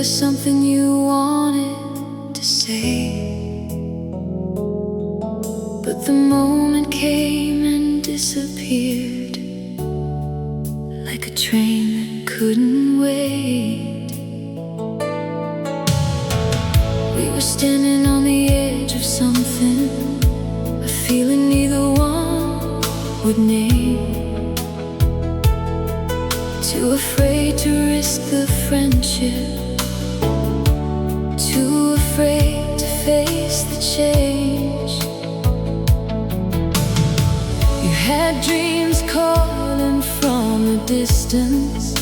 was something you wanted to say, but the moment came and disappeared, like a train that couldn't wait. We were standing on the edge of something, a feeling neither one would name. Too afraid to risk the friendship, too afraid to face the change. You had dreams calling from a distance,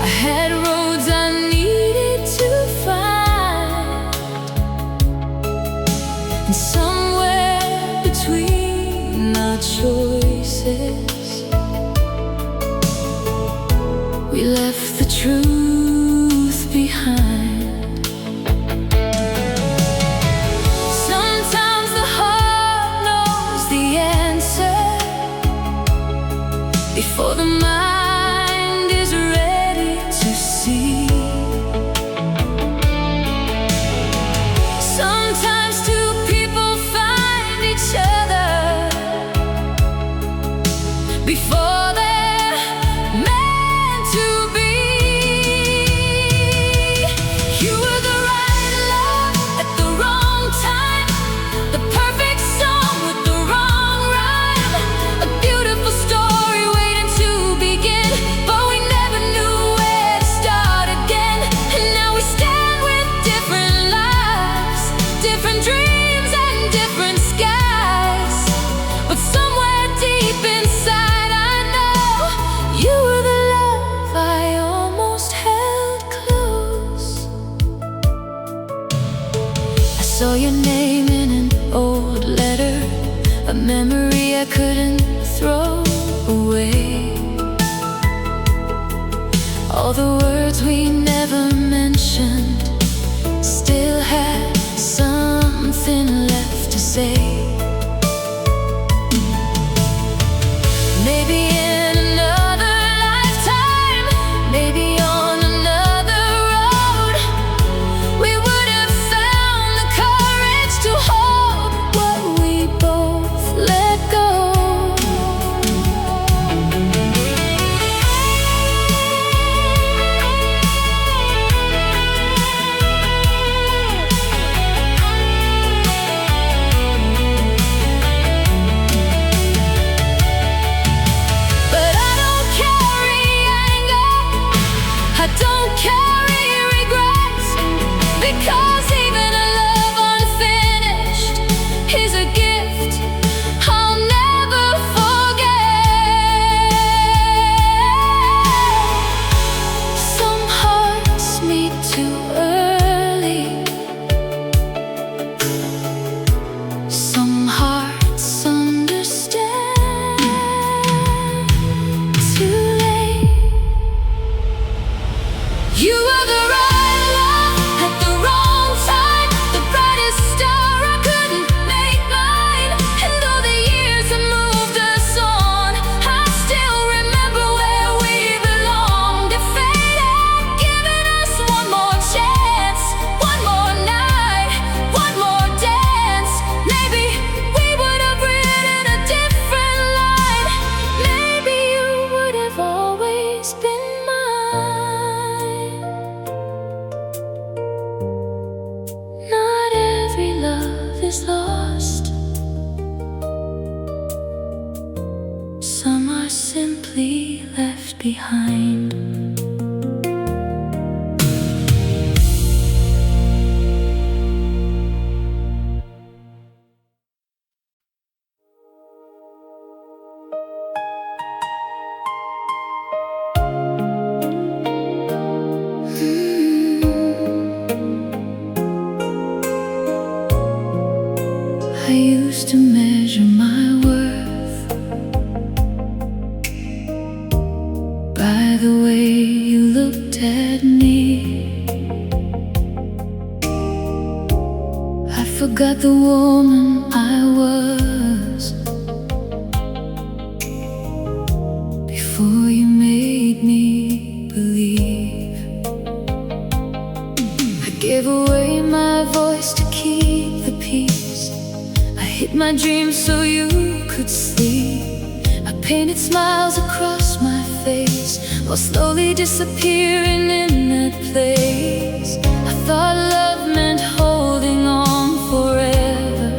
I had roads I needed to find, and somewhere between our choices we left the truth behind. Sometimes the heart knows the answer before the mind is ready to see. Sometimes two people find each other before they're meant to be. You were the right love at the wrong time, the perfect song with the wrong rhyme, a beautiful story waiting to begin, but we never knew where to start again. And now we stand with different lives, different dreams and different skies, but somewhere deep inside I know you were the love I almost held close. I saw your name in an old letter, a memory I couldn't throw away. All the words we never mentioned still had something left to say. Maybe in another lifetime, maybe on another road, we would have found the courage to hold what we both let go. But I don't carry anger, I don't carry regrets, because even a love unfinished is a gift I'll never forget. Some hearts meet too early, some hearts understand too late. You were the right love at the wrong time, the brightest star I couldn't make mine. And though the years have moved us on, I still remember where we belonged. If fate had given us one more chance, one more night, one more dance, maybe we would have written a different line. Maybe you would have always been mine. Not every love is lost, some are simply left behind. I used to measure my worth by the way you looked at me. I forgot the woman I was before you made me believe. dreams so you could sleep. I painted smiles across my face while slowly disappearing in that place. I thought love meant holding on forever,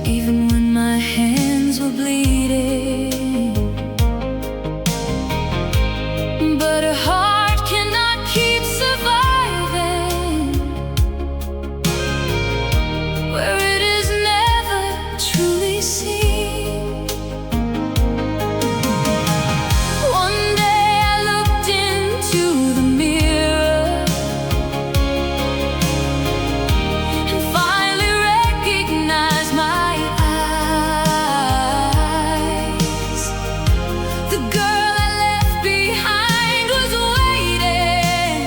even when my hands were bleeding. But a heart cannot keep surviving where it is never truly seen. One day I looked into the mirror and finally recognized my eyes. The girl I left behind was waiting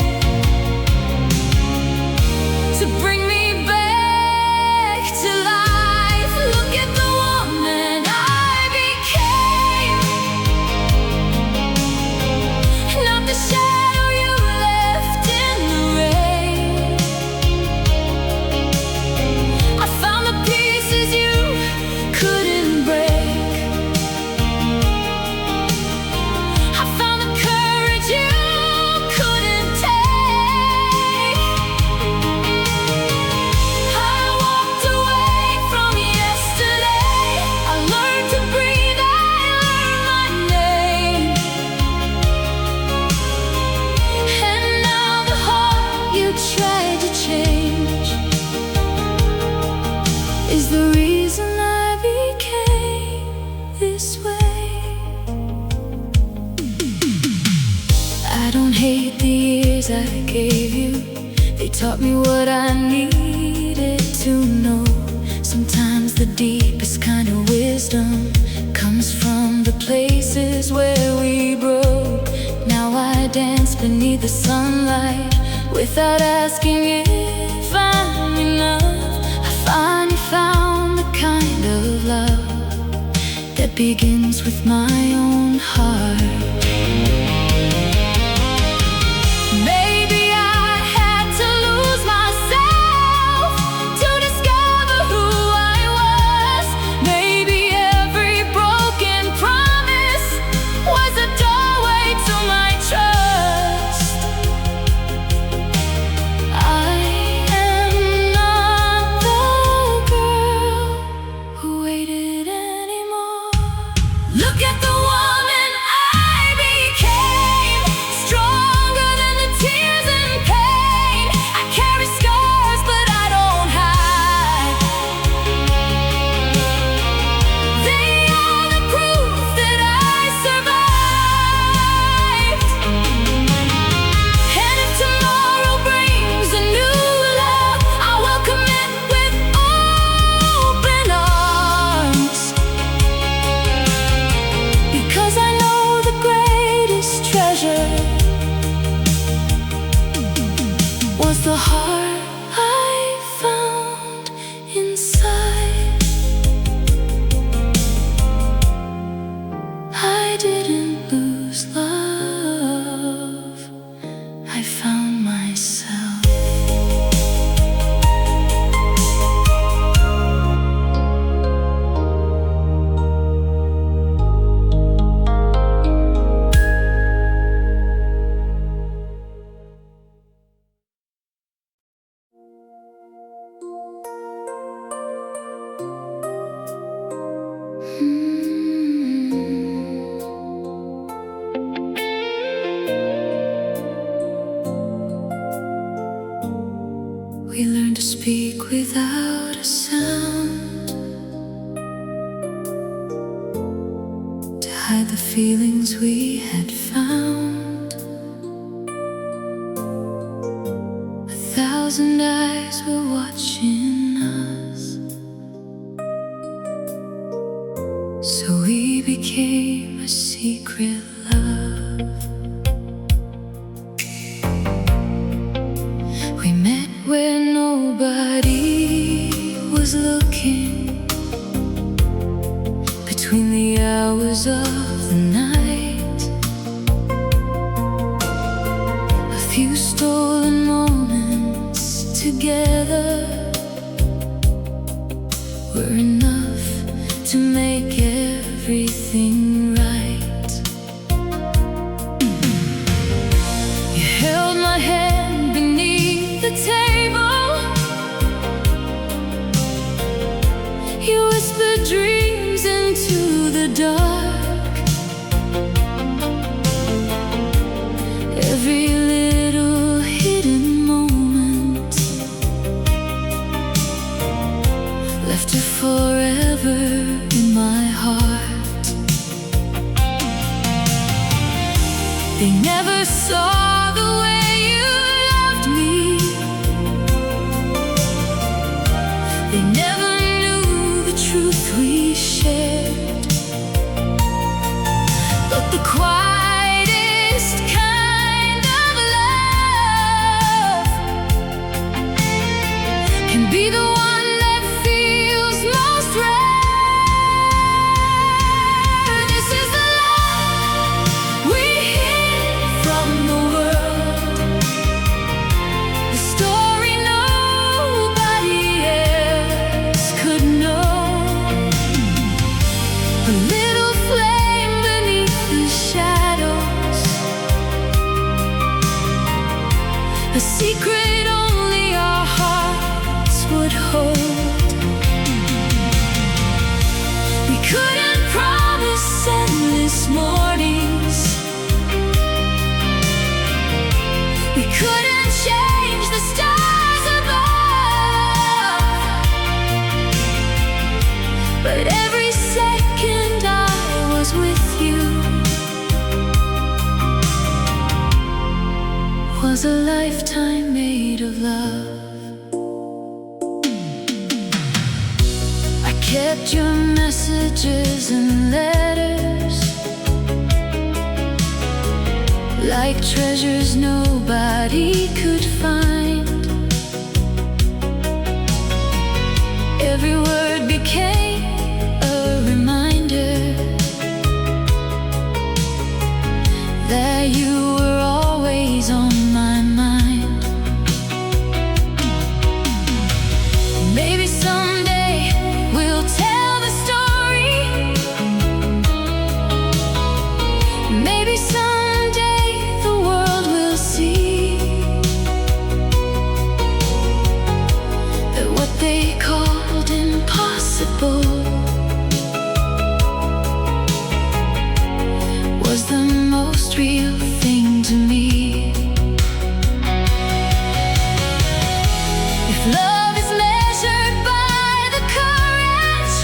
to bring me back to life. Look at the woman I became, not the shadow you left in the rain. I found the pieces you couldn't break. I found the courage you couldn't take. I walked away from yesterday. I learned to breathe, I learned my name. And now the heart you tried to change is the reason I became this way. I don't hate the years I gave you. They taught me what I needed to know. Sometimes the deepest kind of wisdom comes from the places where we broke. Now I dance beneath the sunlight without asking if I'm enough. I finally found the kind of love that begins with my own heart. Maybe I had to lose myself to discover who I was. Maybe every broken promise was a doorway to my trust. I am not the girl who waited anymore. Look at the woman I became, stronger than the tears and pain. I carry scars, but I don't hide. They are the proof that I survived. And if tomorrow brings a new love, I welcome it with open arms. Because I know the greatest treasure was the heart I found inside. I didn't lose love, I found myself. We learned to speak without a sound, to hide the feelings we had found. 1,000 eyes were watching us, so we became a secret love. We met where nobody was looking, between the hours of the night. A few stolen moments together were enough to make everything right. You held my hand beneath the table. You whispered dreams into the dark. Every little hidden moment left you forever in my heart. They never saw the way you loved me. They never knew the truth we shared. But the quietest kind of love can be the one that feels most rare. This is the love we hid from the world, the story nobody else could know. A little flame beneath the shadows, a secret only our hearts would hold. We couldn't promise endless mornings. We couldn't change the stars above. But every second I was with you was a lifetime made of love. I kept your messages and letters like treasures nobody could find. Every word became a reminder that you were always on my mind. Maybe someday we'll tell the story. Maybe someday the world will see that what they called impossible was the most real thing to me. If love is measured by the courage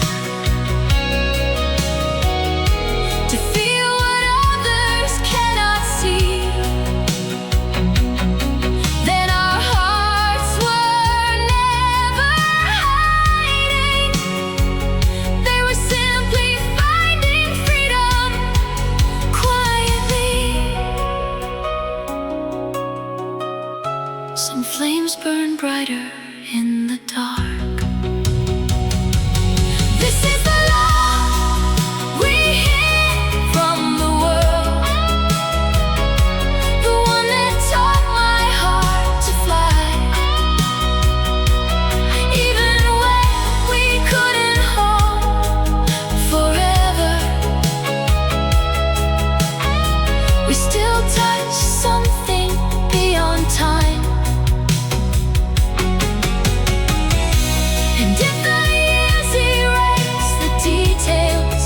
to feel what others cannot see, then our hearts were never hiding. They were simply finding freedom quietly. Some flames burn brighter in the dark. This is the love we hid from the world, the one that taught my heart to fly. Even when we couldn't hold forever, we still touch something beyond time. And if the years erase the details,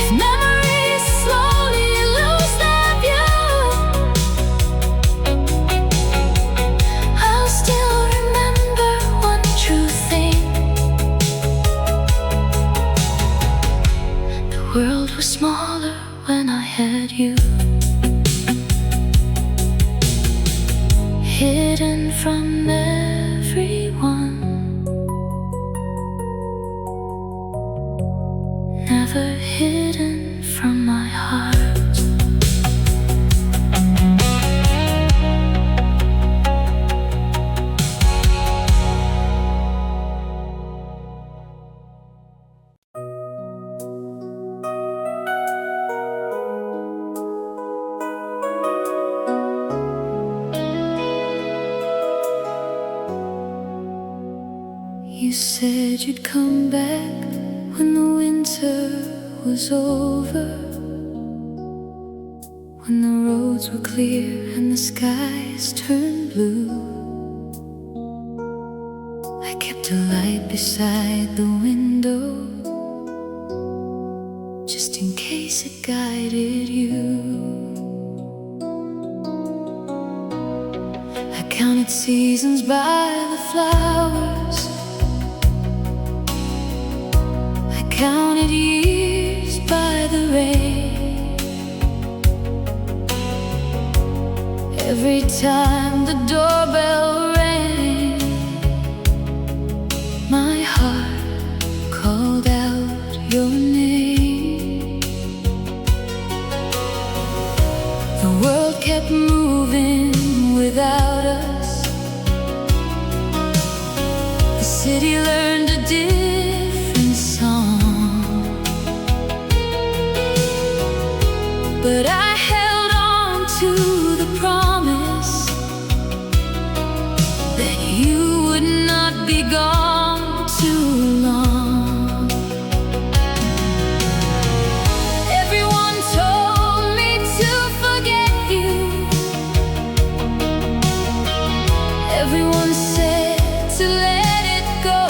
if memories slowly lose their view, I'll still remember one true thing. The world was smaller when I had you, hidden from everyone, never hidden from my heart. You said said you'd come back when the winter was over, when the roads were clear and the skies turned blue. I kept a light beside the window, just in case it guided you. I counted seasons by the flowers, I counted years by the rain. Every time the doorbell rang, my heart called out your name. The world kept moving without us, the city learned a different song, but I held on to the promise that you would not be gone too long. Everyone told me to forget you, everyone said to let it go,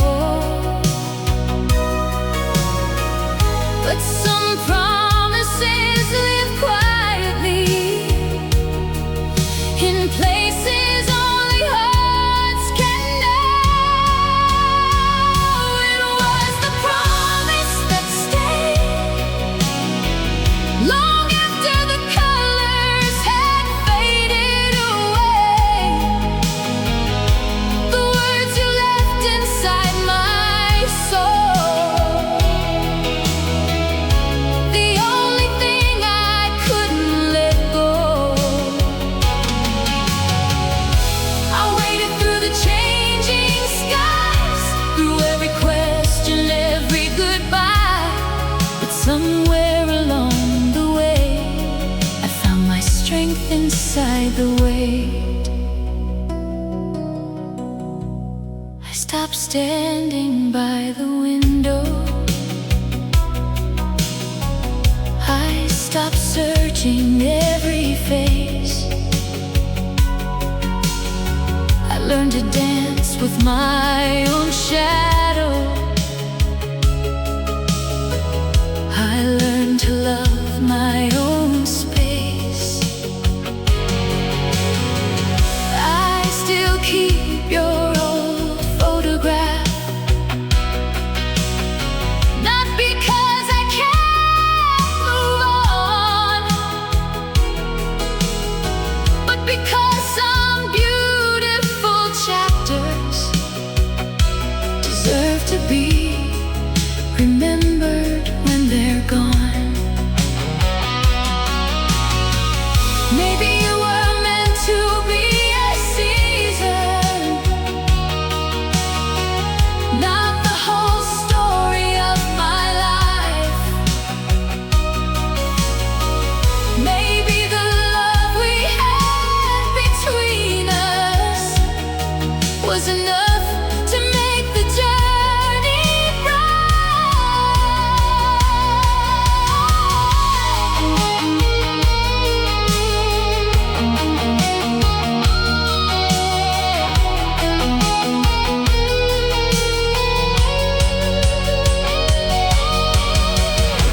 but some promises live quietly in places only hearts can know. It was the promise that stayed long after the colors had faded away, the words you left inside my soul, the only thing I couldn't let go. I waited through the changing skies, through every question, every goodbye, but somewhere along the way I found my strength inside the weight. I stopped standing by the window, I stopped searching every face. I learned to dance with my own shadow, I learned to love my own space. I still keep your old photograph, not because I can't move on, but because some beautiful chapters deserve to be remembered when they're gone. Maybe you were meant to be a season, not the whole story of my life. Maybe the love we had between us was enough to make the journey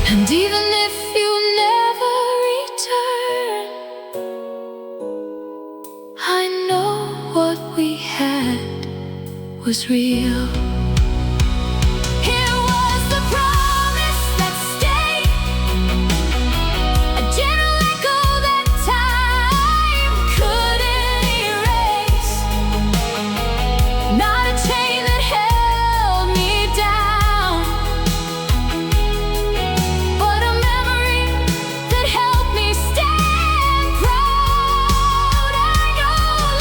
and even if you never return, I know what we had was real. It was the promise that stayed, a gentle echo that time couldn't erase, not a chain that held me down, but a memory that helped me stand proud. I no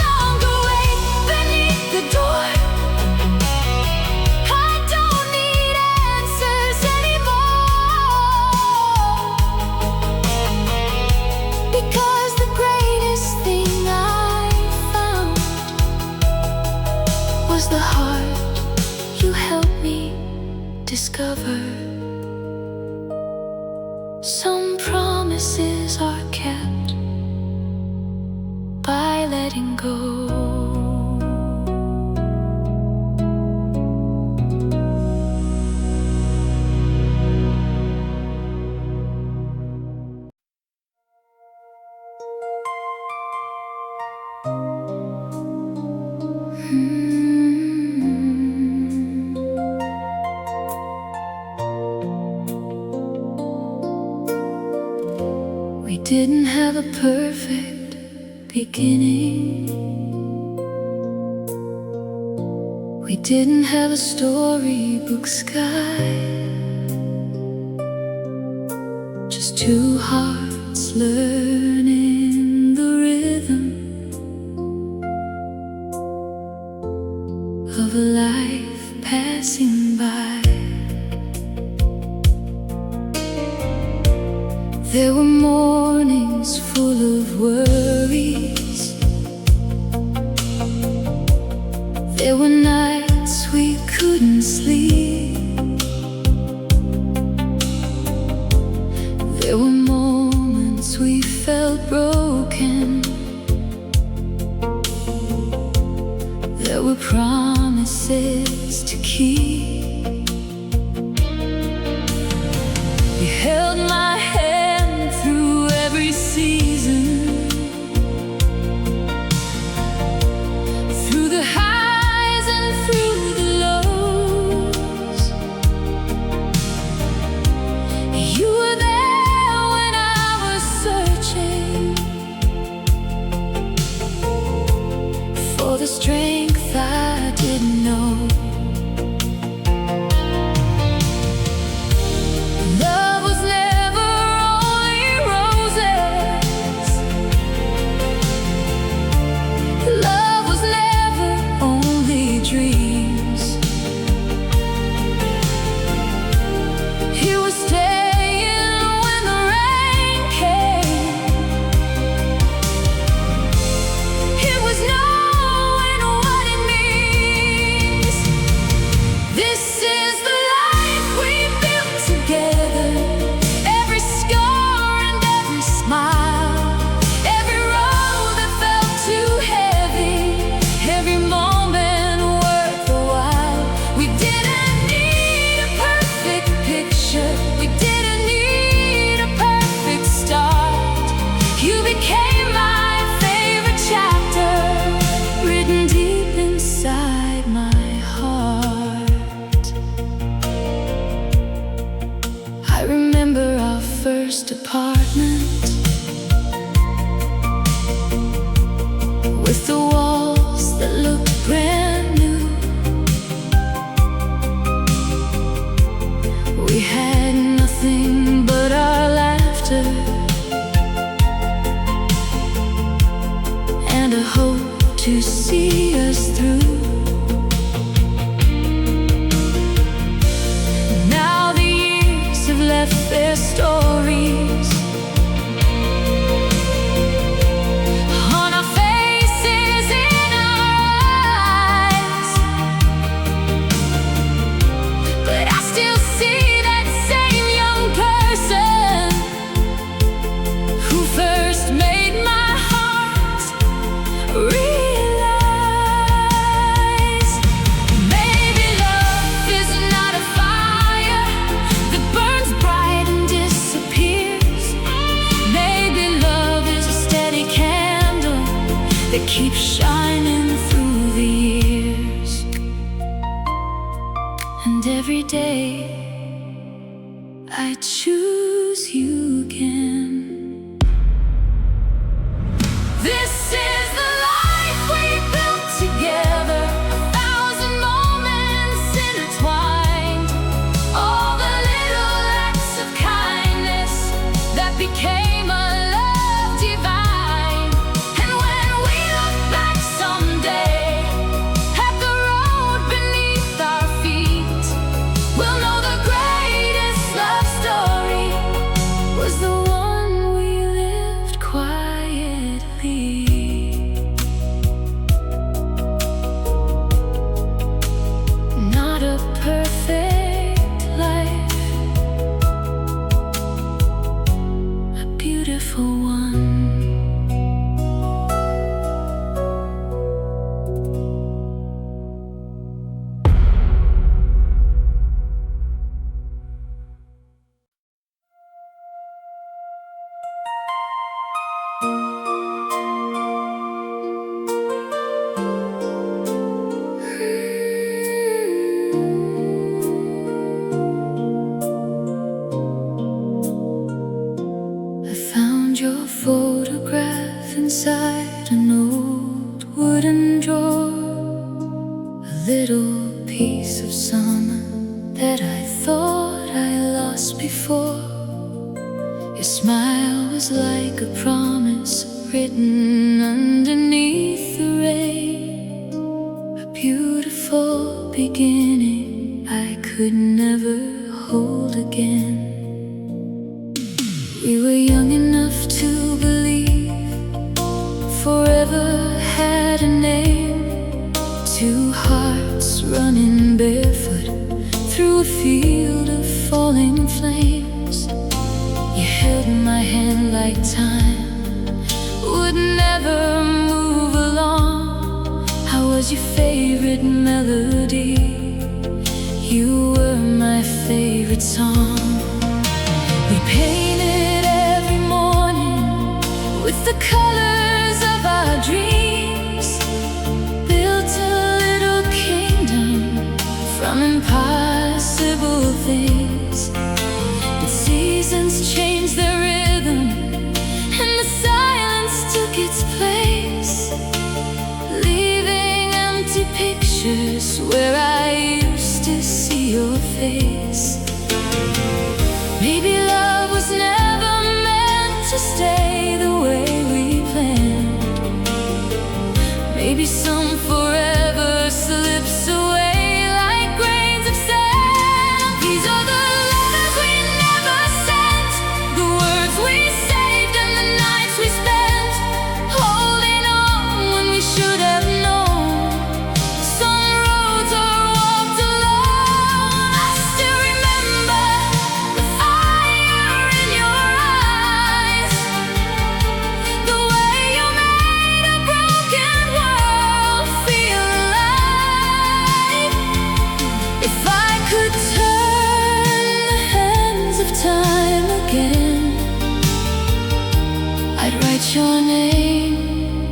longer wait beneath the door, discovered some promises are kept by letting go. We didn't have a perfect beginning. We didn't have a storybook sky. Just two hearts learning the rhythm of a life passing by. There were mornings full of worries. There were nights we couldn't sleep. There were moments we felt broken. There were promises to keep. You held my hand through every season, through the highs and through the lows. You were there when I was searching for the strength I didn't know. Love was never only roses. Love was never only dreams. He was staying when the rain came. He was knowing what it means. This is the life we built together. Every scar and every smile, every road that felt too heavy, every moment worth a while. We didn't need a perfect picture. We didn't need a perfect start. You became my favorite chapter, written deep inside my heart. I remember our first apartment, with the walls that looked brand new. We had nothing but our laughter and a hope to see us through. Now the years have left their stories on our faces, in our eyes. But I still see that same young person who first made my heart realize. Maybe love is not a fire that burns bright and disappears. Maybe love is a steady candle that keeps shining through the years. And every day I choose you again. This is the life we built together, 1,000 moments intertwined, all the little acts of kindness that became a love divine. And when we look back someday at the road beneath our feet, we'll know the greatest love story once before. Your smile was like a promise written underneath the rain, a beautiful beginning I could never hold again. We were young enough to believe forever had a name. Two hearts running barefoot through a field of falling flames. You held my hand like time would never move along. I was your favorite melody, you were my favorite song. We painted every morning with the colors of our dreams, built a little kingdom from impossible things. But seasons changed their rhythm, and the silence took its place, leaving empty pictures where I used to see your face. Maybe love was never meant to stay the way we planned. Maybe some forever slips away like grains of sand. These are the letters we never sent, the words we saved and the nights we spent, holding on when we should have known. Some roads are walked alone. I still remember the fire in your eyes, the way you made a broken world feel alive. If I could turn the hands of time again, I'd write your name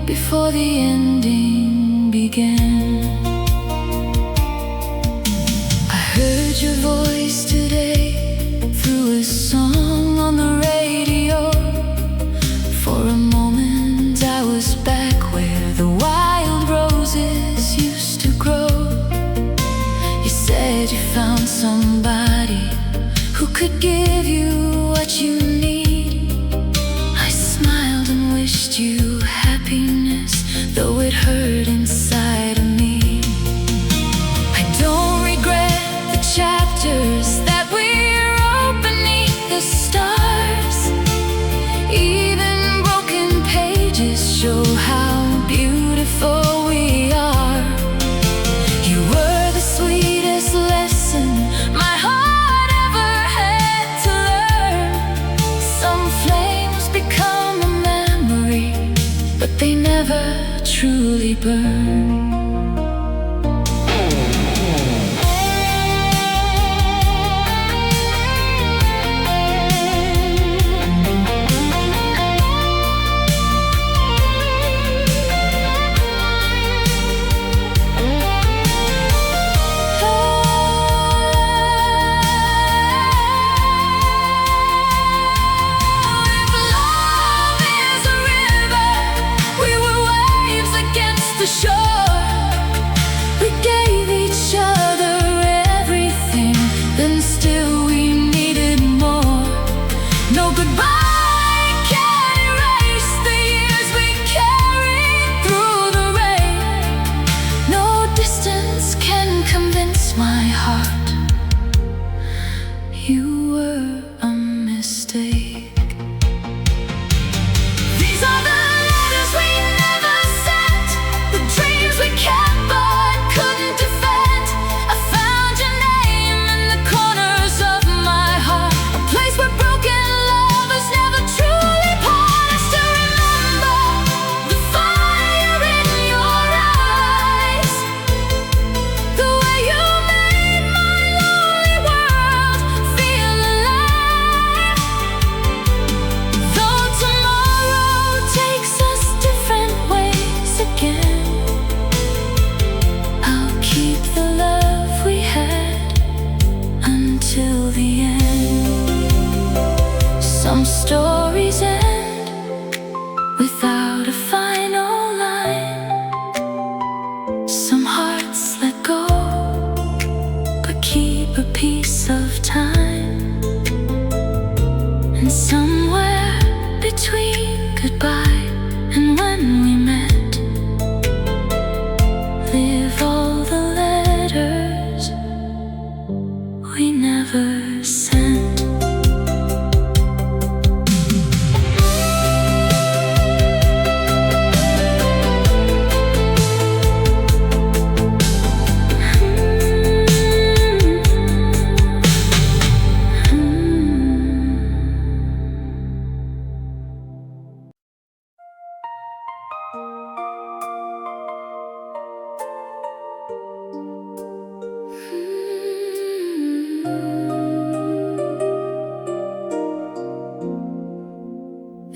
before the ending began. I heard your voice today through a song on the radio. For a moment I was back where the wild roses used to grow. You said you found somebody who could give you what you need. I smiled and wished you happiness, though it hurt inside of me. I don't regret the chapters that we wrote beneath the stars. Even broken pages show how beautiful we are. You were the sweetest lesson my heart ever had to learn. Some flames become a memory, but they never truly burn. If love is a river, we were waves against the shore. never sent.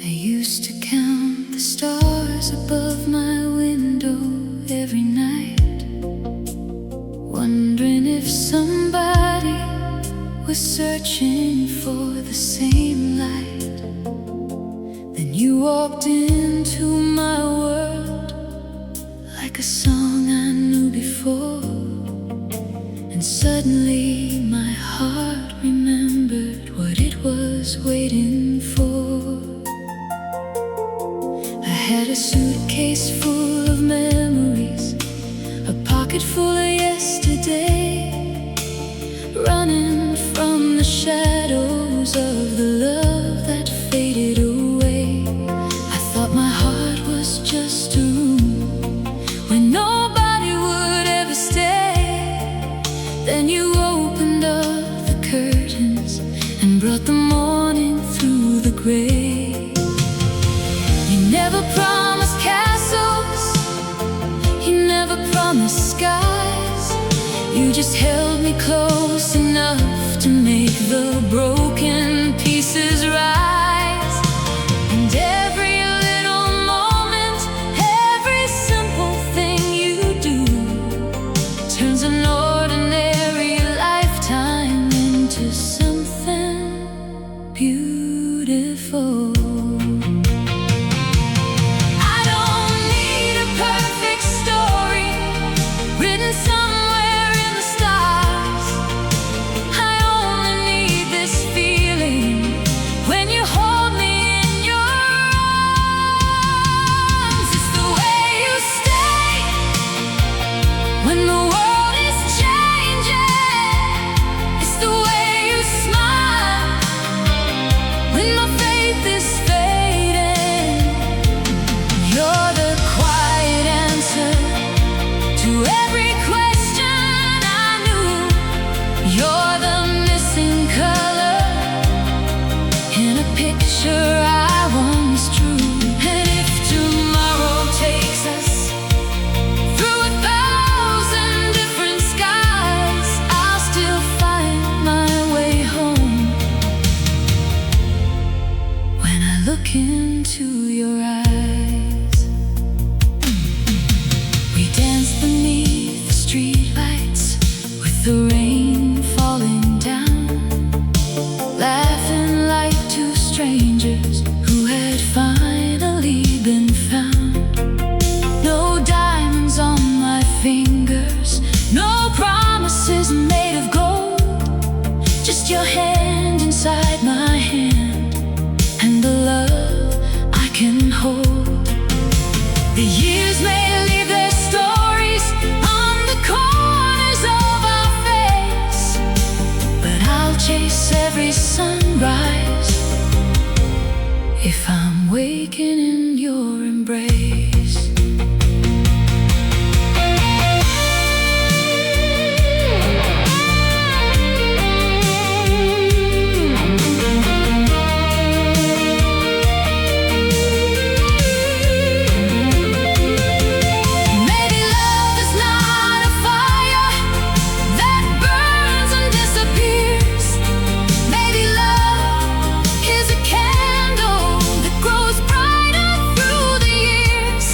I used to count the stars above my window every night, wondering if somebody was searching for the same light. Then you walked into my world like a song I knew before, and suddenly my heart remembered what it was waiting for. I had a suitcase full of memories, a pocket full of yesterday, running from the shadows of the love that faded away. I thought my heart was just a room where nobody would ever stay. Then you opened up the curtains and brought the morning through the gray. You never promised castles, you never promised skies. You just held me close enough to make the broken pieces rise. And every little moment, every simple thing you do turns an ordinary lifetime into something beautiful. Look into your eyes. We danced beneath the streetlights with the rain falling down, laughing like two strangers who had finally been found. No diamonds on my fingers, no promises made of gold, just your hand inside my hand, and the love I can hold. The years may leave their stories on the corners of our face, but I'll chase every sunrise if I'm waking in your embrace. Is a candle that grows brighter through the years.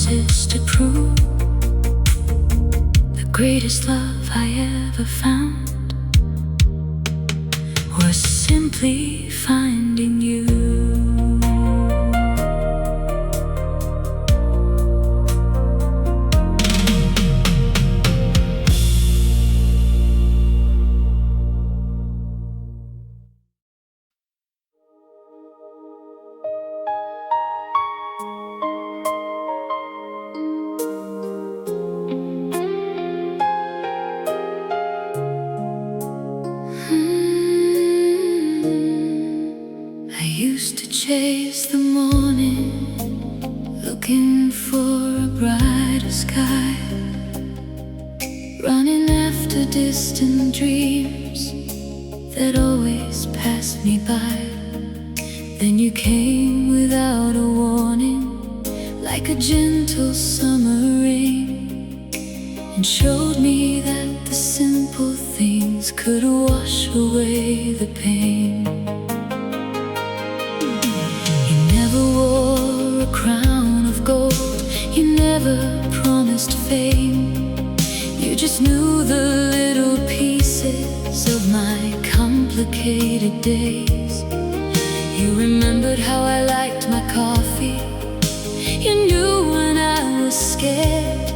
promises to prove the greatest love I ever found was simply finding you. I used to chase the morning, looking for a brighter sky, running after distant dreams that always passed me by. Then you came without a warning, like a gentle summer rain, and showed me that the simple things could wash away the pain. You never wore a crown of gold, you never promised fame. You just knew the little pieces of my complicated days. You remembered how I liked my coffee, you knew when I was scared.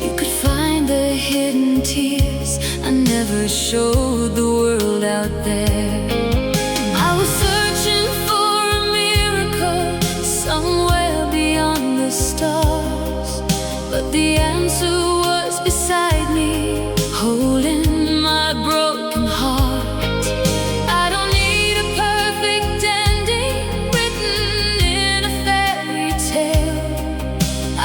You could find the hidden tears I never showed the world out there. I was searching for a miracle somewhere beyond the stars, but the answer was beside me, holding my broken heart. I don't need a perfect ending written in a fairy tale.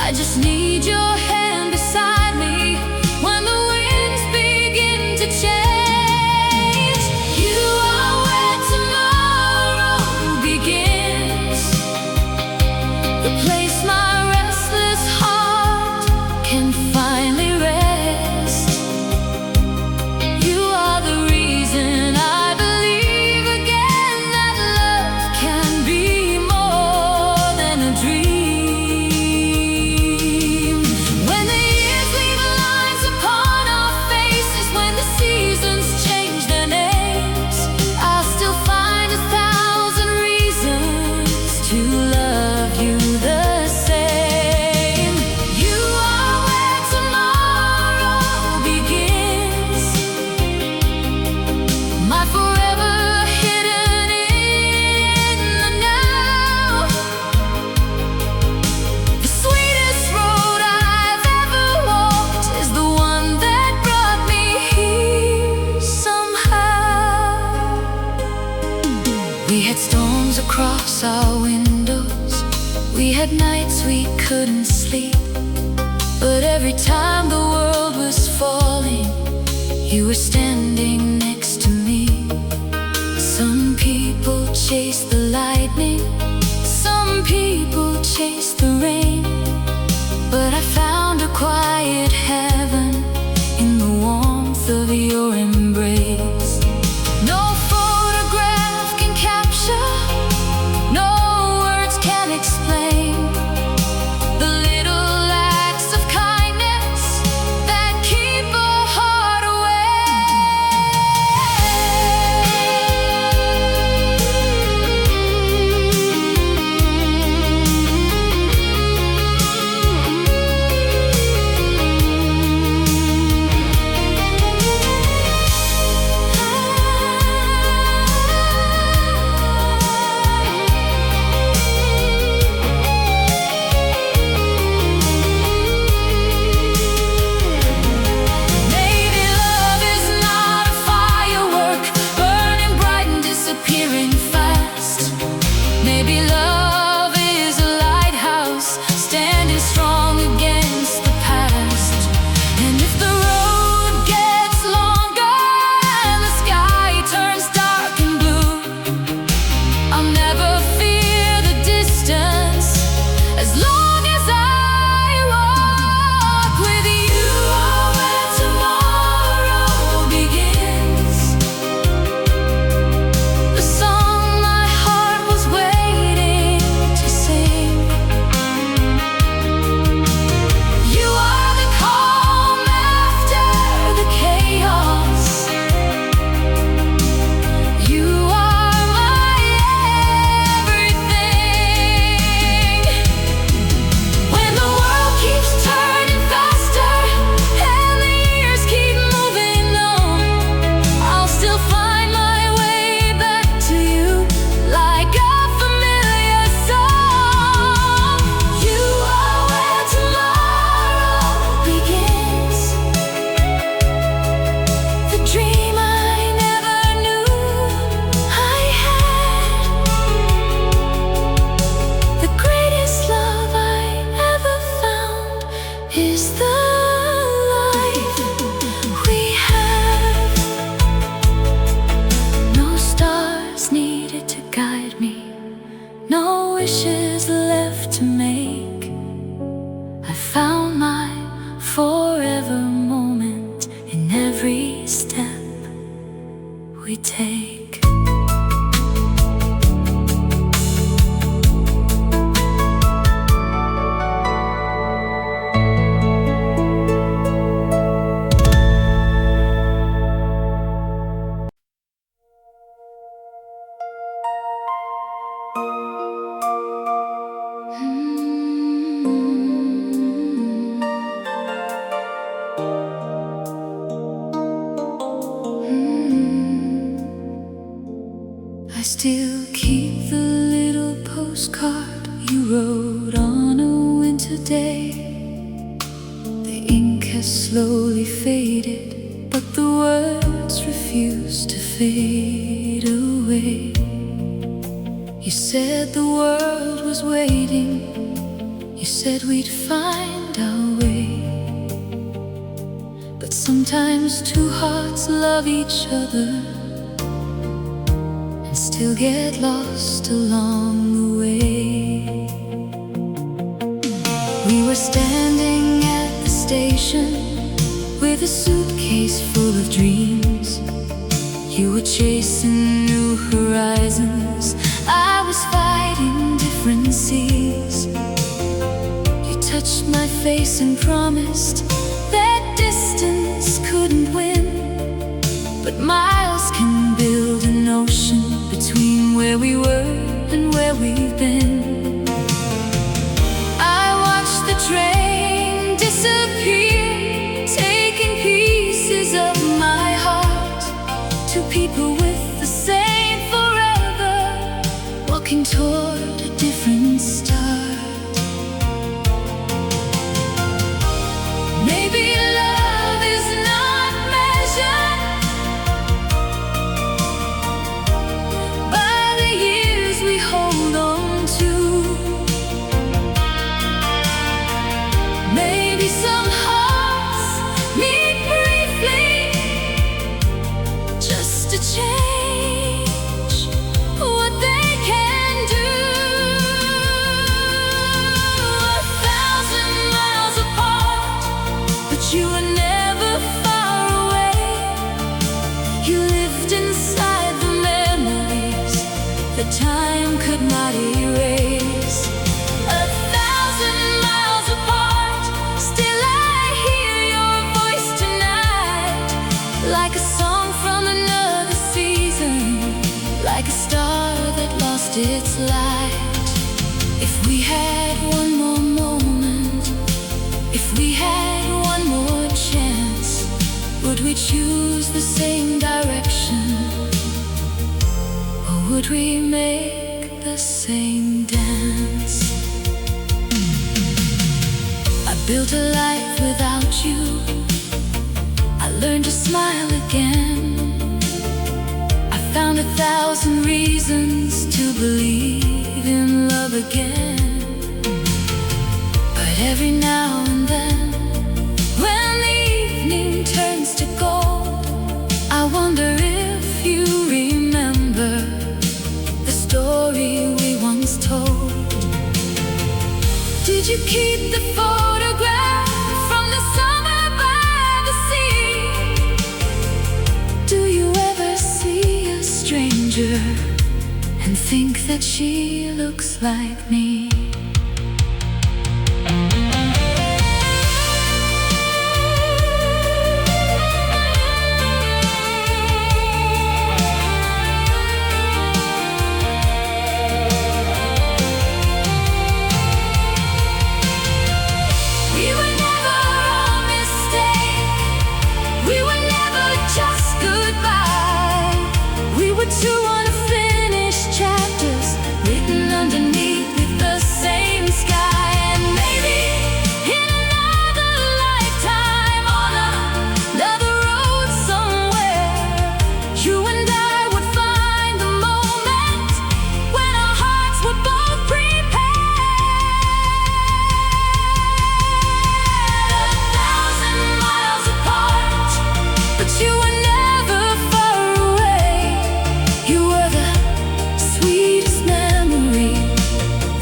I just need your hand beside me when the winds begin to change. You are where tomorrow begins, the place my restless heart can finally rest. You are the reason I believe again that love can be more than a dream. When the years leave lines upon our faces, when the seasons change their names, I'll still find 1,000 reasons to love you the same. You are where tomorrow begins, my forever hidden in the now. The sweetest road I've ever walked is the one that brought me here somehow. We had storms across our windows, we had nights we couldn't sleep, but every time the world was falling, you were standing next to me. Some people chase the lightning, some people chase the rain, but I found a quiet heaven in the warmth of your embrace. No photograph can capture, no words can explain the little acts of kindness that keep a heart away. stay. The ink has slowly faded, but the words refuse to fade away. You said the world was waiting, you said we'd find our way. But sometimes two hearts love each other and still get lost along the way. We were standing at the station with a suitcase full of dreams. You were chasing new horizons, I was fighting different seas. You touched my face and promised that distance couldn't win, but miles can build an ocean between where we were and where we've been. I watched the train disappear, taking pieces of my heart. Two people with the same forever, walking toward a different start. Maybe love is not measured by the years we hold on to. Maybe some hearts meet briefly, just to change what they can do. 1,000 miles apart, but you were never far away. You lived inside the memories that time could not erase. 1,000 miles apart, still I hear your voice tonight, like a song from another season, like a star that lost its light. If we had one more moment, if we had one more chance, would we choose the same direction, or would we make the same dance? I built a life without you, I learned to smile again. I found 1,000 reasons to believe in love again. But every now and then, when the evening turns to gold, I wonder if you remember the story we once told. Did you keep the photograph from the summer by the sea? Do you ever see a stranger and think that she looks like me? We were never a mistake, we were never just goodbye. We were two unfinished chapters, written underneath with the same sky. And maybe in another lifetime, on another road somewhere, you and I would find the moment when our hearts were both prepared. 1,000 miles apart, but you were never far away. You were the sweetest memory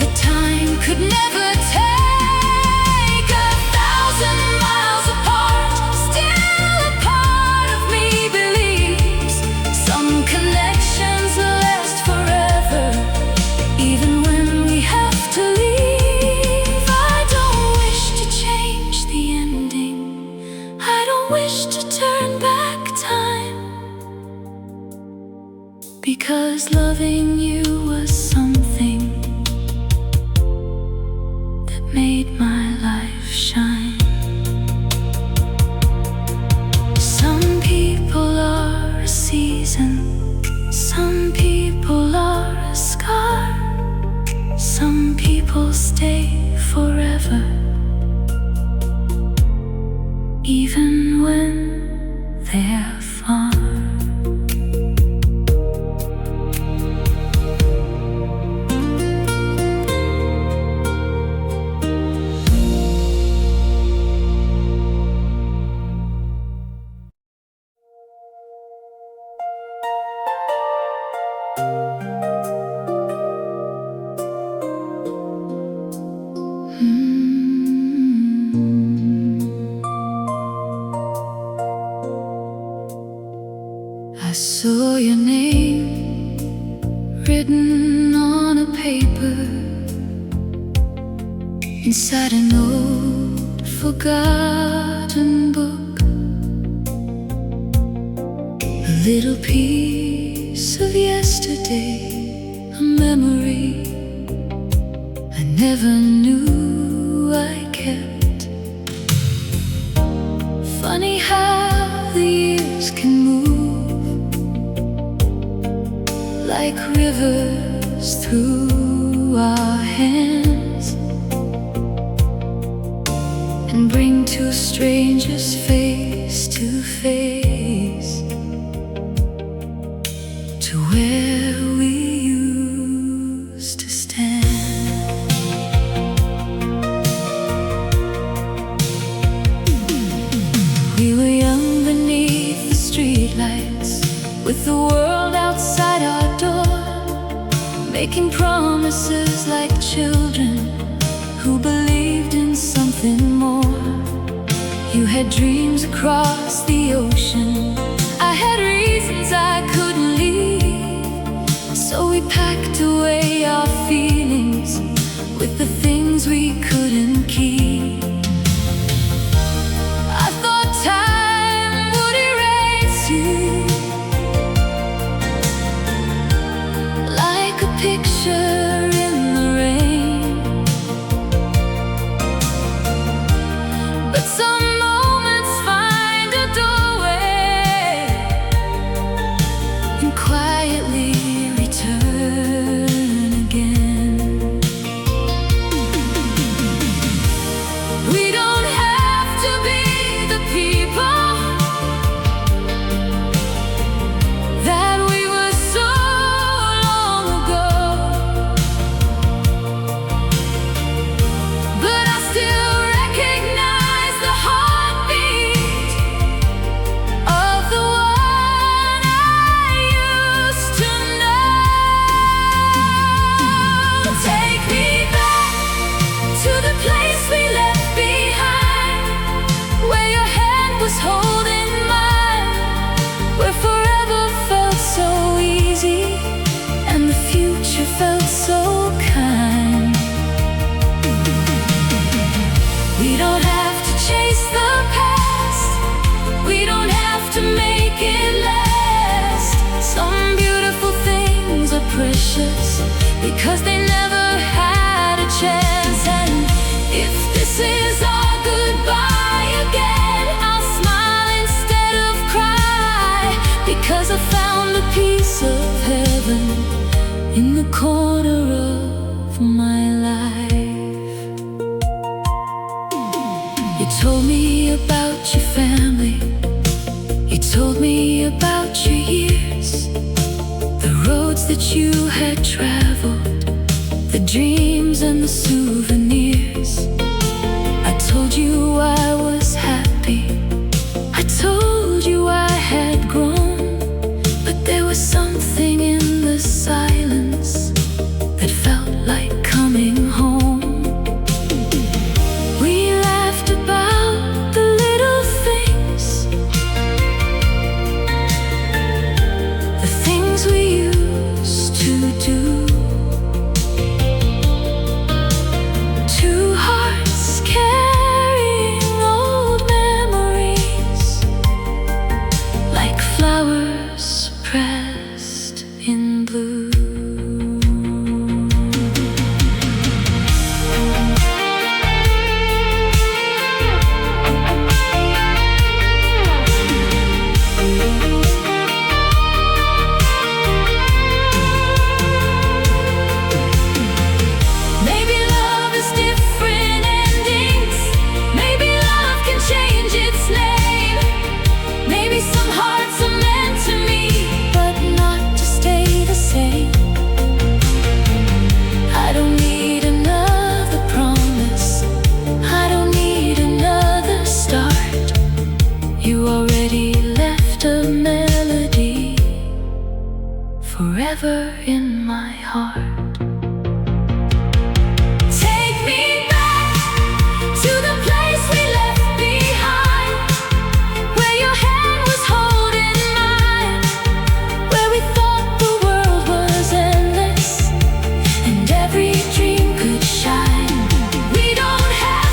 that time could never take. 1,000 miles apart, still a part of me believes some connections last forever, even when we have to leave. I don't wish to change the ending, I don't wish to turn back time, because loving you was something that made my life shine. Some people are a season, some people are a scar, some people stay forever. an old forgotten book, a little piece of yesterday, a memory I never knew I kept. Funny how the years can move like rivers through our hands, and bring two strangers face to face to where we used to stand. We were young beneath the streetlights, with the world outside our door, making promises like children who believed in something more. You had dreams across the ocean, I had reasons I couldn't leave. So we packed away our feelings with the things we couldn't keep. I thought time would erase you like a picture in the rain, but some moments find a doorway and quietly return again. We don't have to be the people that we were so long ago, but I still recognize the heartbeat of the one I used to know. Take me back to the place we left behind, where your hand was holding mine, where forever felt so easy and the future felt so kind. We don't have to chase the past, we don't have to make it last. Some beautiful things are precious because they never had a chance. And if this is our goodbye again, I'll smile instead of cry, because I found a piece of heaven in the corner of my life. You told me about your family, you told me about your years, the roads that you had traveled, the dreams and the souvenirs. I told you I was happy, I told you I had grown, but there was something in the silence that felt like coming home. We laughed about the little things, the things we used to do. Two hearts carrying old memories, like flowers pressed in blue. Maybe love is different endings, maybe love can change its name, maybe some hearts are meant to meet but not to stay the same. I don't need another promise, I don't need another start. You already left a melody forever in my heart. Take me back to the place we left behind, where your hand was holding mine, where we thought the world was endless and every dream could shine. We don't have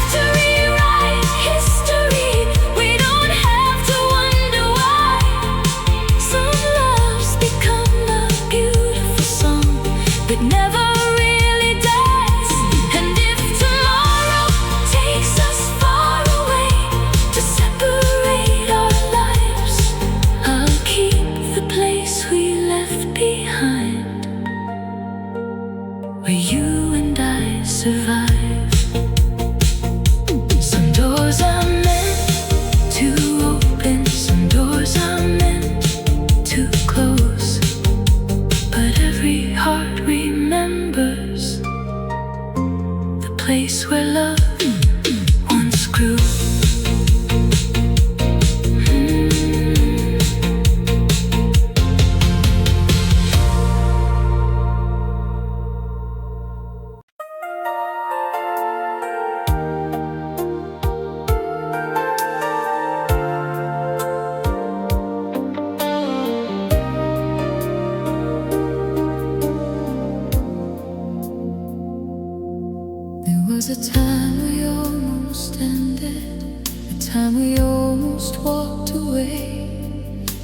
time we almost walked away,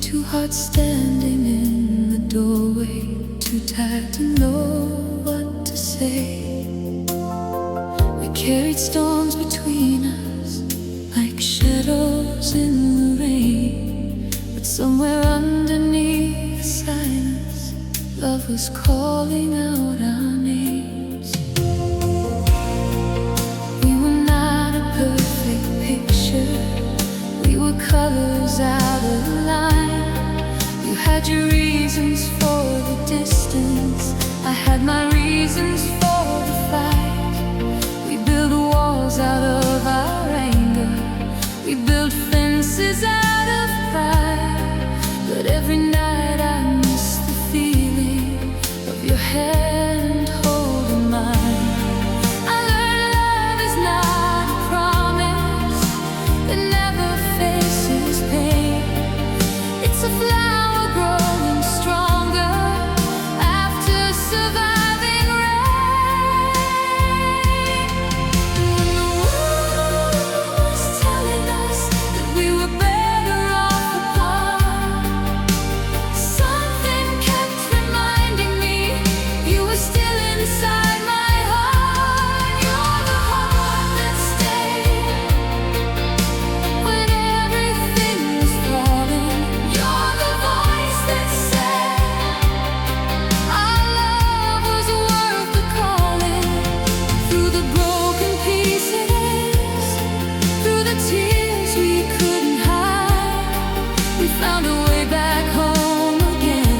two hearts standing in the doorway, too tired to know what to say. We carried storms between us like shadows in the rain, but somewhere underneath the silence, love was calling out our names. We were not a perfect picture, we were colors out of line. You had your reasons for the distance, I had my reasons for the fight. We built walls out of our anger, we built fences out of pride. But every night I miss the feeling of your hand holding mine. I learned love is not a promise that never faces pain. It's a flower growing stronger after surviving rain. When the world was telling us that we were better off apart, something kept reminding me you were still inside my heart. You're the heart that stayed when everything was falling. You're the voice that said our love was worth the calling. Through the broken pieces, through the tears we couldn't hide, we found a way back home again,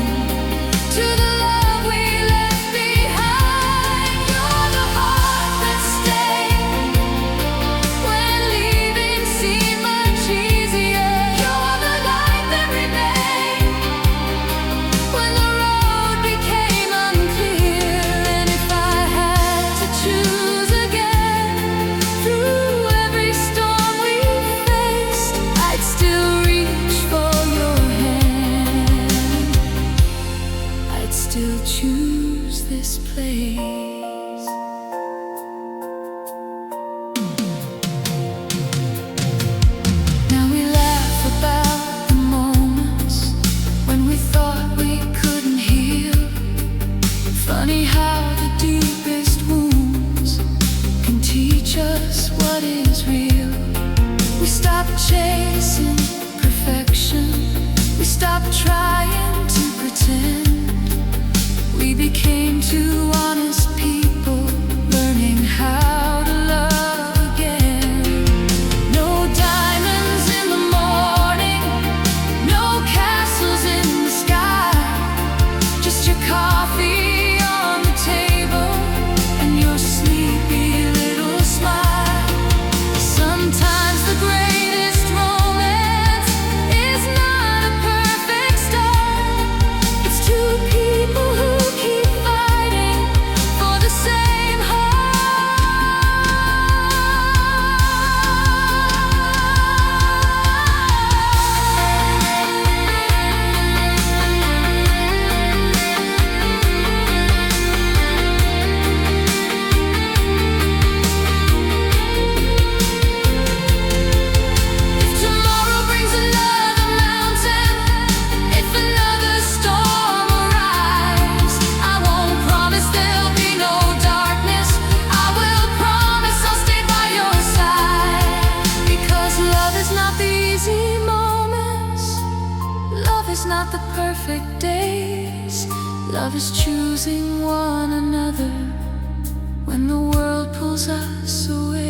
to the love we left behind. You're the heart that stayed when leaving seemed much easier. You're the light that remained when the road became unclear. And if I had to choose again, through every storm we faced, I'd still reach for your hand, I'd still choose this place. Now we laugh about the moments when we thought we couldn't heal. Funny how the deepest wounds can teach us what is real. We stopped chasing perfection, we stopped trying to pretend. We became two honest people, learning how to love again. No diamonds in the morning, no castles in the sky, just your coffee on the table and your sleepy little smile. Sometimes the greatest romance is not a perfect start, it's two people who keep fighting for the same If tomorrow brings another mountain, if another storm arrives, I won't promise there'll be no darkness, I will promise I'll stay by your side. Because love is not the easy moments, love is not the perfect days, love is choosing one another when the world pulls us away.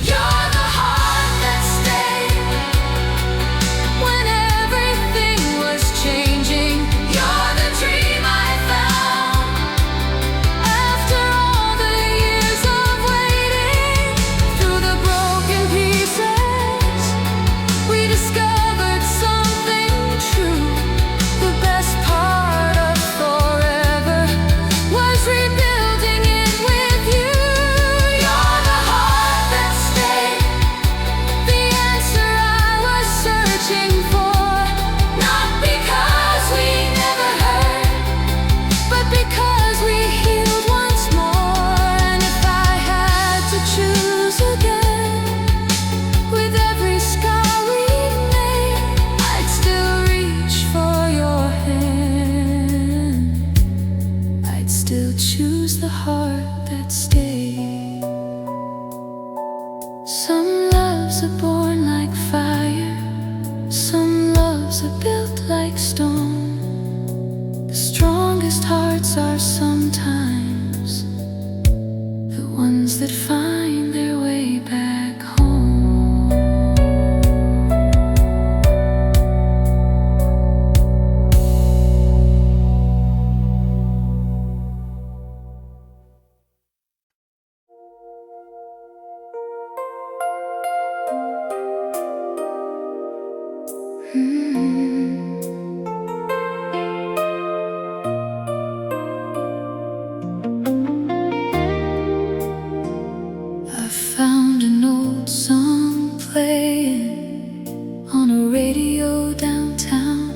You're the heart that stayed when everything was changing. You're the dream I found after all the years of waiting. Through the broken pieces, we discovered something true. The best part of forever was real. ones that find their way back home. I found an old song playing on a radio downtown,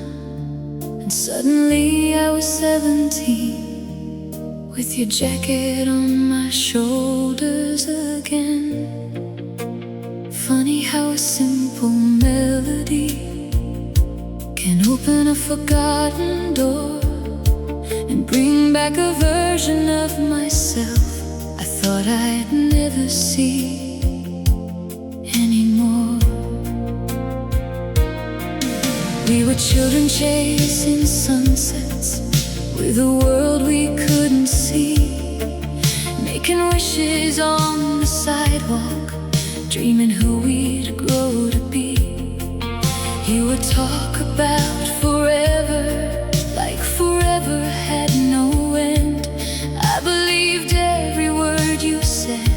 and suddenly I was 17, with your jacket on my shoulders again. Funny how a simple melody can open a forgotten door and bring back a version of myself I thought I'd never see anymore. We were children chasing sunsets with a world we couldn't see, making wishes on the sidewalk, dreaming who we'd grow to be. You would talk about forever, like forever had no end. I believed every word you said,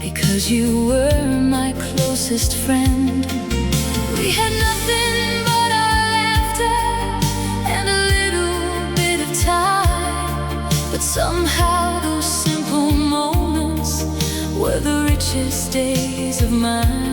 because you were my closest friend. We had nothing but our laughter and a little bit of time, but somehow those simple moments were the richest days of mine.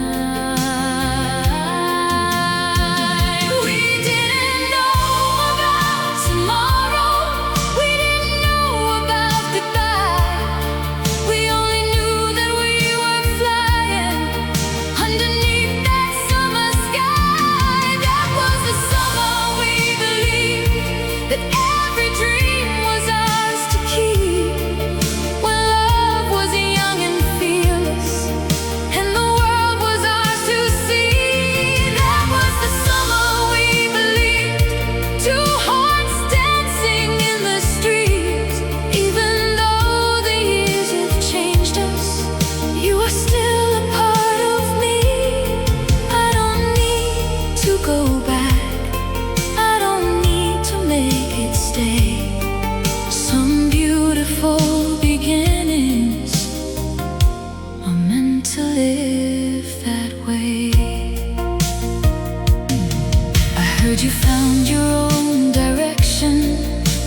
You found your own direction.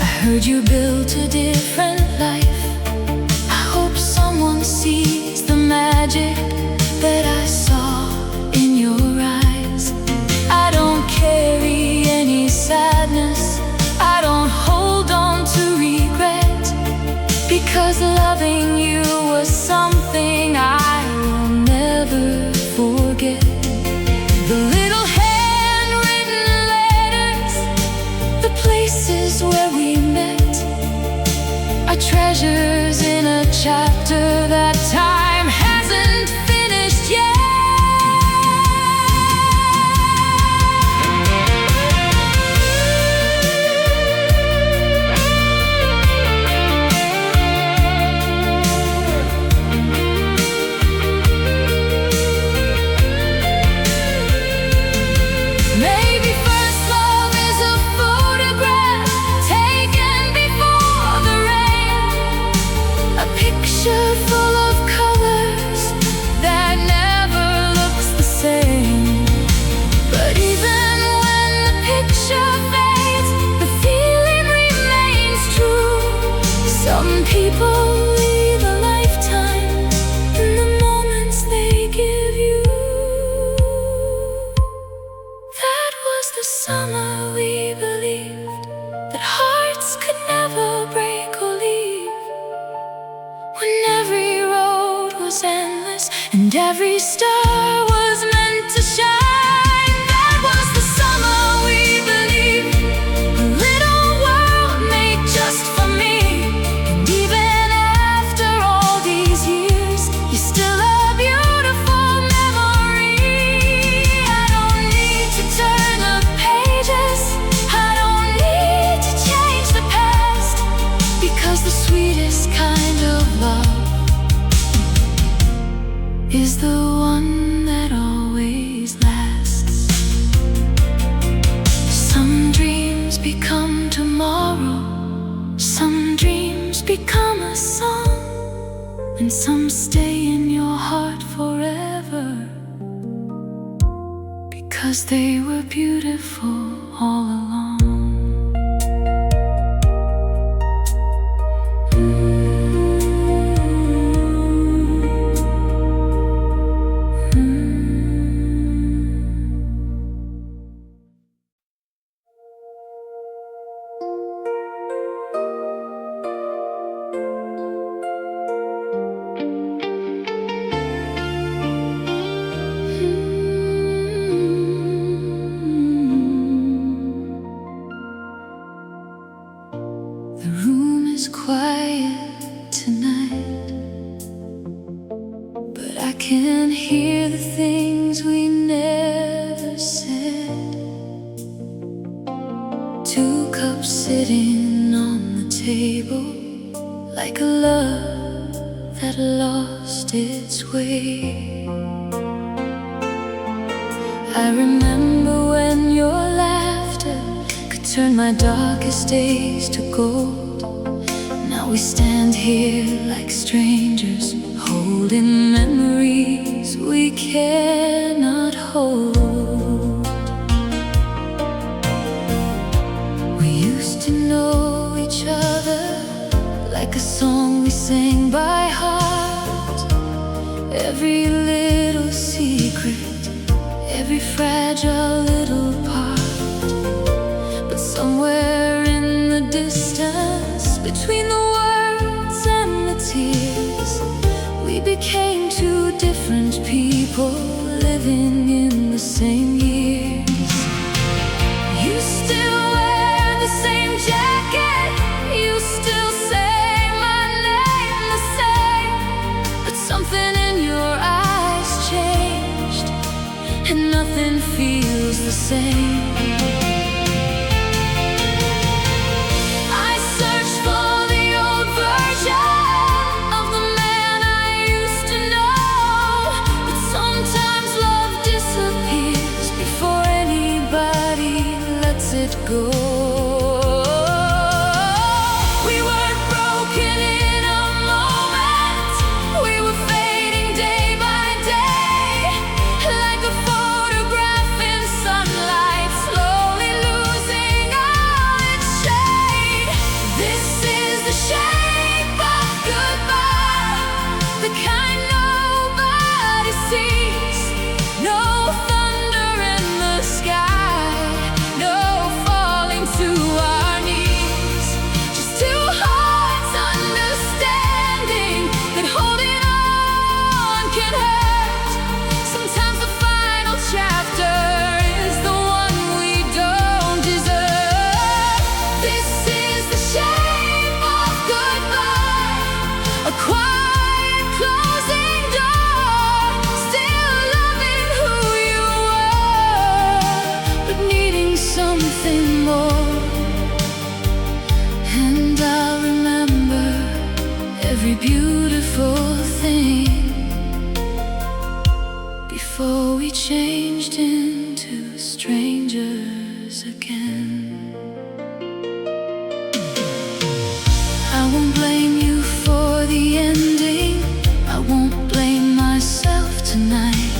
I heard you built a different life. I hope someone sees the magic that I saw in your eyes. I don't carry any sadness, I don't hold on to regret, because loving you was something I will never forget. The little places where we met are treasures in a chapter that time hasn't finished yet. Maybe first love is a photograph taken before the rain, a picture full of colors that never looks the same. But even when the picture fades, the feeling remains true. Some people leave a lifetime in the moments they give you. That was the summer we believed that hearts could never break or leave, when every road was endless and every star was meant to shine. That was the summer we believed a little world made just for me. And even after all these years, you're still a beautiful memory. I don't need to turn the pages, I don't need to change the past, because the sweetest kind of love is the one that always lasts. Some dreams become tomorrow, some dreams become a song, and some stay in your heart forever, because they were beautiful all along. The room is quiet tonight, but I can hear the things we never said. Two cups sitting on the table, like a love that lost its way. I remember when your laughter could turn my darkest days to gold. Now we stand here like strangers, holding memories we cannot hold. We used to know each other like a song we sang by heart. Every little secret, every fragile little part. But somewhere in the distance, between the words and the tears, we became two different people living in the same years. You still wear the same jacket, you still say my name the same, but something in your eyes changed, and nothing feels the same. I search for the old version of the man I used to know, but sometimes love disappears before anybody lets it go. We weren't broken in a moment, we were fading day by day, like a photograph in sunlight, slowly losing all its shade. This is the shape of goodbye, the kind nobody sees. No thunder in the sky, no falling to our knees. Just two hearts understanding that holding on can hurt. Sometimes the final chapter is the one we don't deserve. This is the shape of goodbye, a quiet closing door, still loving who you were, but needing something more. And I'll remember every beautiful thing before we changed into strangers again. I won't blame you for the ending, I won't blame myself tonight.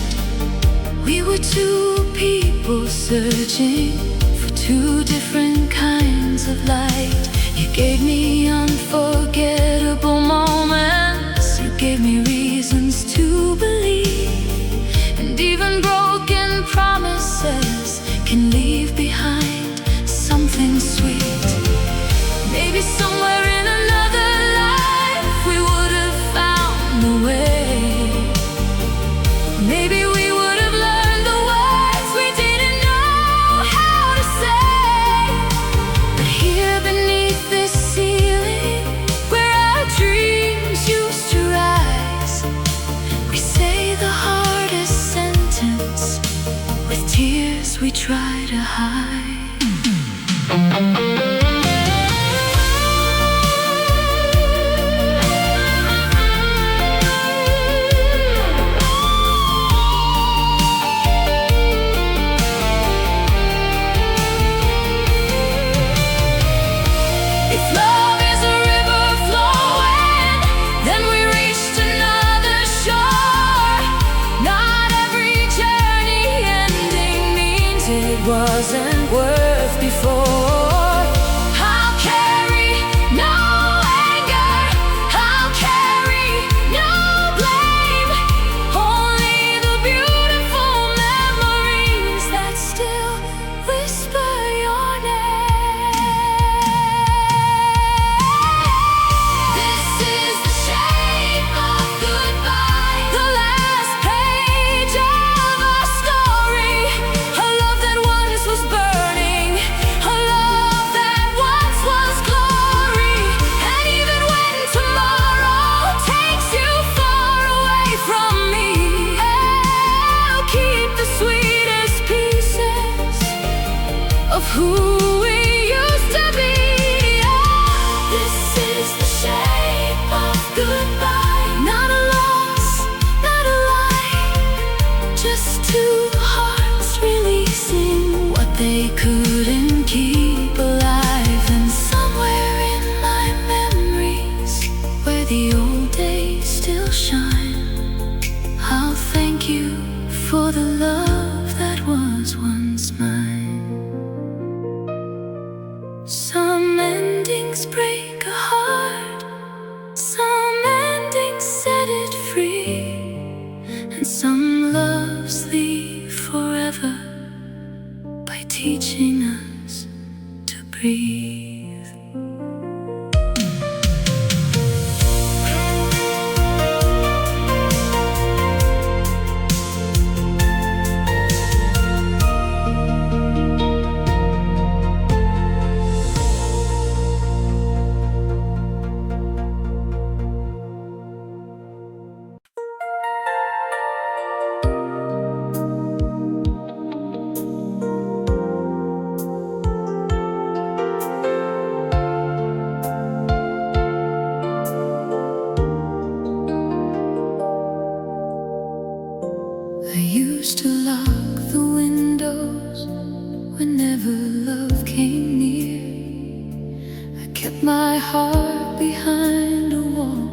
We were two people searching for two different kinds of light. You gave me unforgettable moments, you gave me reasons to believe, and even broken promises can leave behind something sweet. Maybe somewhere in another life we would have found a way. Maybe we would have learned the words we didn't know how to say. But here beneath this ceiling, where our dreams used to rise, we say the hardest sentence with tears we try to hide. wasn't worth before. I'll carry no anger, I'll carry no blame, only the beautiful memories that still whisper your name. This is the shape of goodbye, the last page of our story. A love that once was burning, a love that once was glory. And even when tomorrow takes you far away from me, I'll keep the sweetest pieces of who we used to be. This is the shape of goodbye, not a loss, not a lie, just two hearts releasing what they couldn't keep alive. And somewhere in my memories, where the old days still shine, I'll thank you for the love that was once mine. Some endings break a heart, some endings set it free, and some loves leave forever by teaching us to breathe. I used to lock the windows whenever love came near. I kept my heart behind a wall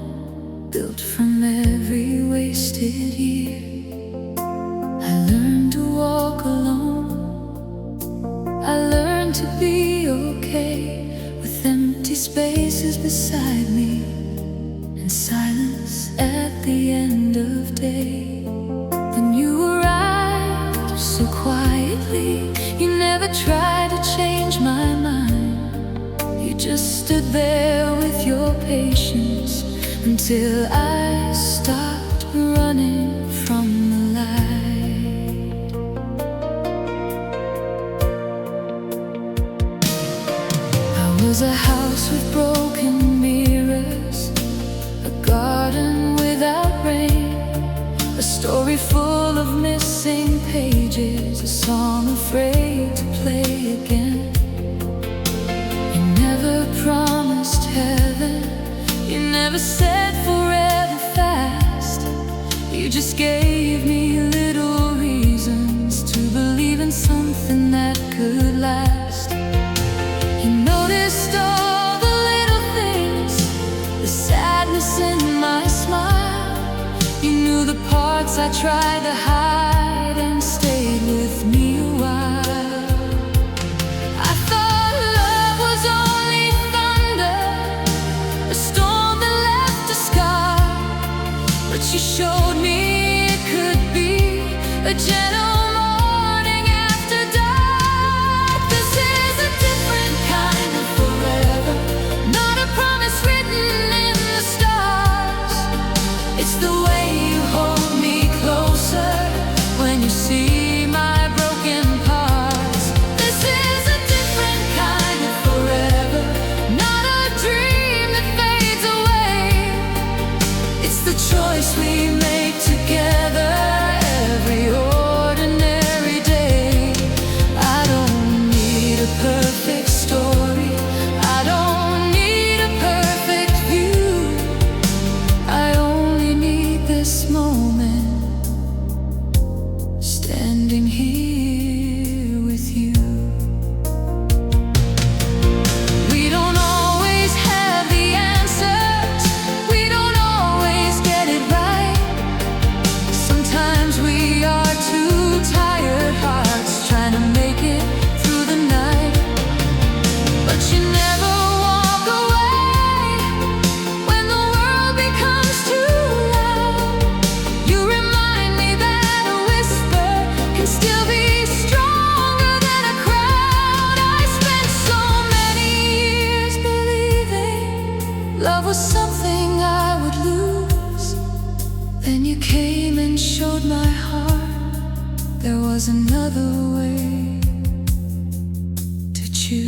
built from every wasted year. I learned to walk alone, I learned to be okay with empty spaces beside me and silence at the end of day. Then you arrived so quietly, you never tried to change my mind. You just stood there with your patience until I stopped running from the light. I was a house with broken mirrors, a garden without rain, a story full of missing pages, a song afraid to play again. You never promised heaven, you never said forever fast. You just gave me little reasons to believe in something that could last. You noticed all the little things, the sadness in my smile. You knew the parts I tried to hide and stayed with me a while. I thought love was only thunder, a storm that left a scar, but you showed me it could be a gentle morning after dark. This is a different kind of forever, not a promise written in the stars. It's the way you hold me closer when you see my broken parts. This is a different kind of forever, not a dream that fades away. It's the choice we make together every ordinary day. I don't need a perfect story, I don't need a perfect view. I only need this moment, standing here with you. We don't always have the answers, we don't always get it right. Then you came and showed my heart there was another way to choose.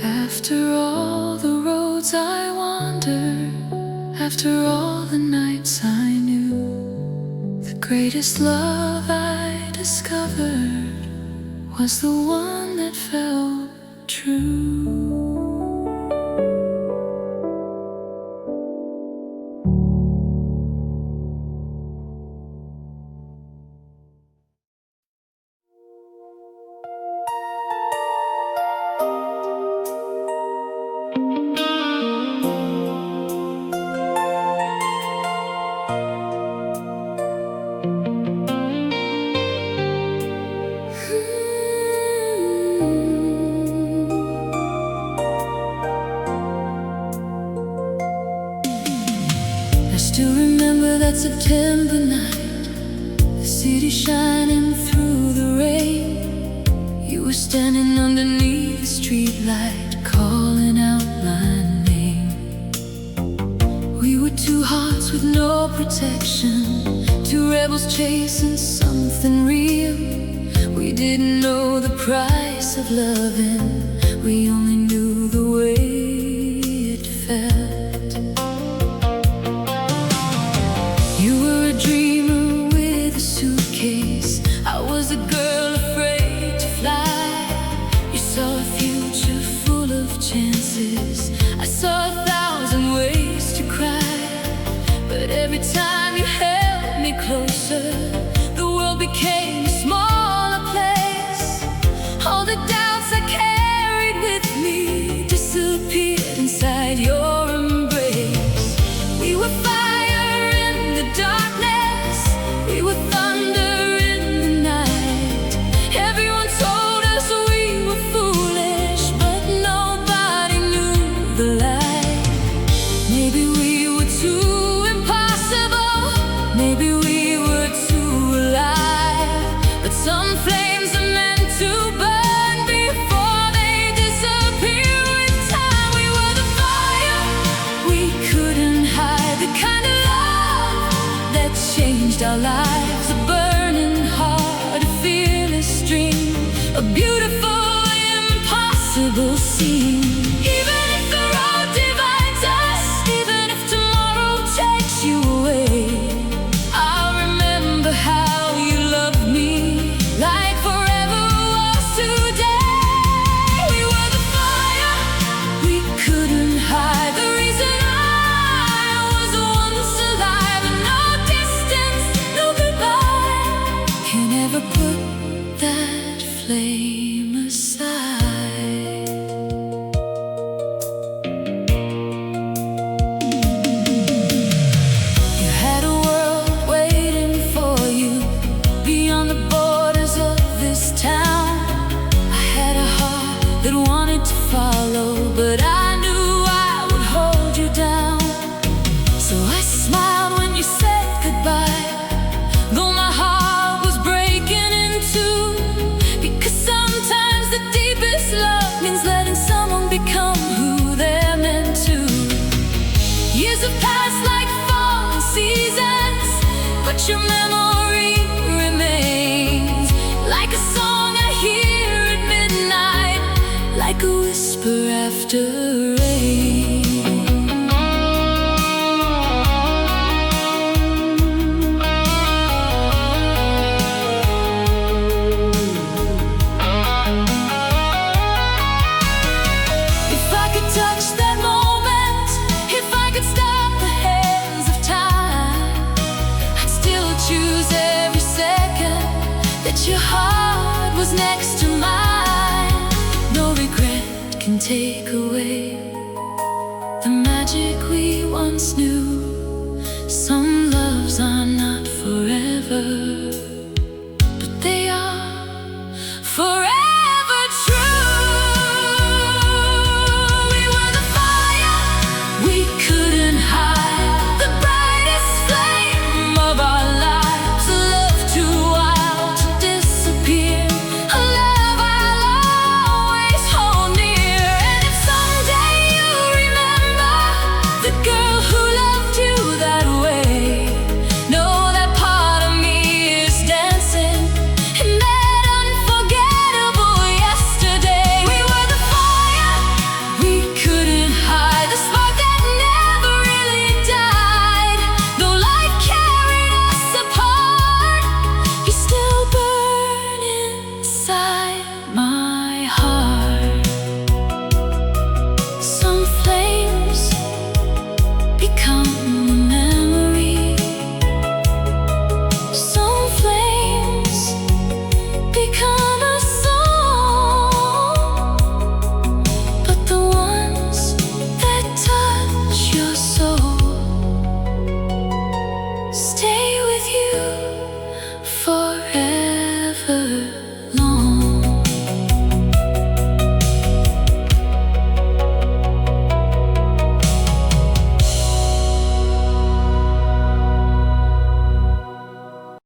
After all the roads I wandered, after all the nights I knew, the greatest love I discovered was the one that felt true. Still remember that September night, the city shining through the rain. You were standing underneath the streetlight, calling out my name. We were two hearts with no protection, two rebels chasing something real. We didn't know the price of loving, we only knew the way it felt. I was a girl afraid to fly. You saw a future full of chances. I saw 1,000 ways to cry. But every time you held me closer, the world became a smaller place. All the doubts I carried with me disappeared inside your embrace. We were fire in the darkness, we were thunder. Some flames are meant to burn before they disappear with time. We were the fire we couldn't hide, the kind of love that changed our lives. A burning heart, a fearless dream, a beautiful, impossible scene. Even if the road divides us, even if tomorrow takes you away, I'll remember how you loved me. Like forever was today. We were the fire we couldn't hide, the reason I was once alive. And no distance, no goodbye can ever put that flame aside. You had a world waiting for you beyond the borders of this town. but I knew I would hold you down. So I smiled when you said goodbye, though my heart was breaking in two. Because sometimes the deepest love means letting someone become who they're meant to. Years have passed like falling seasons, but your memory remains like a song I hear at midnight, like a whisper after rain. If I could touch that moment, if I could stop the hands of time, I'd still choose every second that your heart was next to mine. No regret can take away the magic we once knew. Some loves are not forever, but they are forever.